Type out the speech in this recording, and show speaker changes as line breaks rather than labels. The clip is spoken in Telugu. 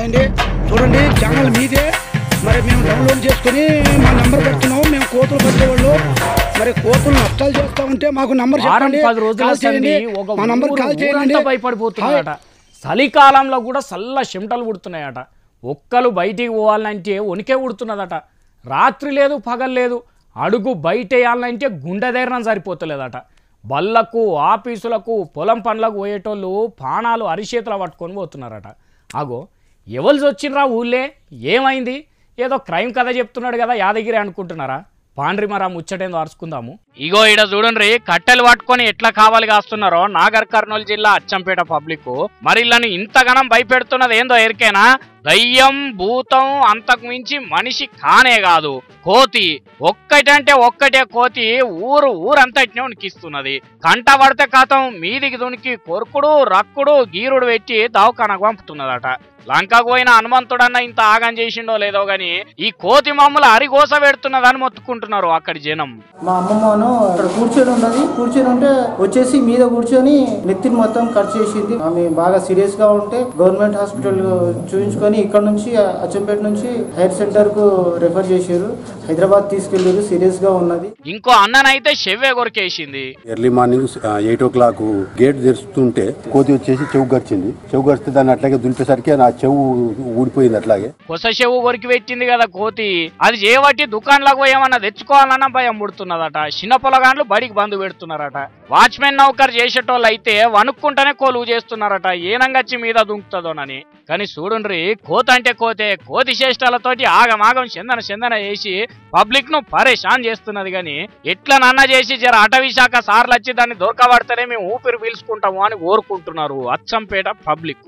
అండి చూడండి ఛానల్ మీదే మరి మేము డౌన్లోడ్ చేసుకుని మా నంబర్ పెడుతున్నాము. మేము కోతులు పట్టేవాళ్ళు మరి కోతులు నష్టాలు చేస్తా ఉంటే మాకు నంబర్ చెప్పండి.
10 రోజుల సంది
మా నంబర్ కాల్ చేయండి.
భయపడిపోతున్నాయట. చలికాలంలో కూడా చల్ల చెమటలు పుడుతున్నాయట. ఒక్కలు బయటికి పోవాలంటే వణికే పుడుతున్నదట. రాత్రి లేదు పగలు లేదు, అడుగు బయట వేయాలంటే గుండె ధైర్యం సరిపోతలేదట. బళ్ళకు ఆఫీసులకు పొలం పనులకు పోయేటోళ్ళు పానాలు అరిచేతులు పట్టుకొని పోతున్నారట. అగో ఎవరు వచ్చిండ్రా ఊళ్ళే, ఏమైంది? ఏదో క్రైమ్ కథ చెప్తున్నాడు కదా యాదగిరి అనుకుంటున్నారా? పాండ్రి మరి ఆ ముచ్చటేందో అరుచుకుందాము. ఇగో ఈడ చూడండి, కట్టెలు పట్టుకొని ఎట్లా కావాలి కాస్తున్నారో నాగర్ కర్నూలు జిల్లా అచ్చంపేట పబ్లిక్. మరి ఇళ్ళని ఇంతగానం భయపెడుతున్నది ఏందో ఎరికేనా? దయ్యం భూతం అంతకు మించి మనిషి కానే కాదు, కోతి. ఒక్కటంటే ఒక్కటే కోతి ఊరంతటినే ఉనికిస్తున్నది. కంట పడితే కథం మీదికి దునికి కొరుకుడు రక్కుడు గీరుడు పెట్టి దవాఖానకు పంపుతున్నదట. లంకకు పోయిన హనుమంతుడన్న ఇంత ఆగం చేసిండో లేదో గాని ఈ కోతి మమ్మల్ని అరిగోస పెడుతున్నదని మొత్తుకుంటున్నారు అక్కడి జనం.
మా అమ్మమ్మను అక్కడ కూర్చొని ఉన్నది. కూర్చొని ఉంటే వచ్చేసి మీద కూర్చొని నెత్తిని మొత్తం కట్ చేసింది. ఆమె బాగా సీరియస్ గా ఉంటే గవర్నమెంట్ హాస్పిటల్ చూపించుకొని ఇక్కడ నుంచి అచ్చంపేట నుంచి హెల్త్ సెంటర్ కు రెఫర్ చేశారు. హైదరాబాద్ తీసుకెళ్లారు. సీరియస్ గా ఉన్నది.
ఇంకో అన్ననైతే చెవ్వే కొరికేసింది.
ఎర్లీ మార్నింగ్ 8 o'clock గేట్ తెరుస్తుంటే కోతి వచ్చేసి చెవు గరిచింది. చెవు గరిస్తే దాన్ని అట్లాగే దులిపేసరికి నా చెవు ఊడిపోయింది. అట్లాగే
కొస చెవు కొరికి పెట్టింది కదా కోతి. అది చేయబట్టి దుకాణంలోకి పోయేమన్నా తెచ్చుకోవాలన్నా భయం పుడుతున్నదట. చిన్న పొలగాండ్లు బడికి బంధు పెడుతున్నారట. వాచ్మెన్ నౌకర్ చేసేటోళ్ళు అయితే వణుక్కుంటేనే కొలువు చేస్తున్నారట, ఏనంగచ్చి మీద దుంకుతుందోనని. కానీ చూడుండ్రి, కోత అంటే కోతే. కోతి చేష్టాలతోటి ఆగమాగం చందన చేసి పబ్లిక్ ను పరేషాన్ చేస్తున్నది. గాని ఎట్లా నన్న చేసి జర అటవీ శాఖ సార్లు వచ్చి దాన్ని దొరకబడితేనే మేము ఊపిరి పీల్చుకుంటాము అని కోరుకుంటున్నారు అచ్చంపేట పబ్లిక్.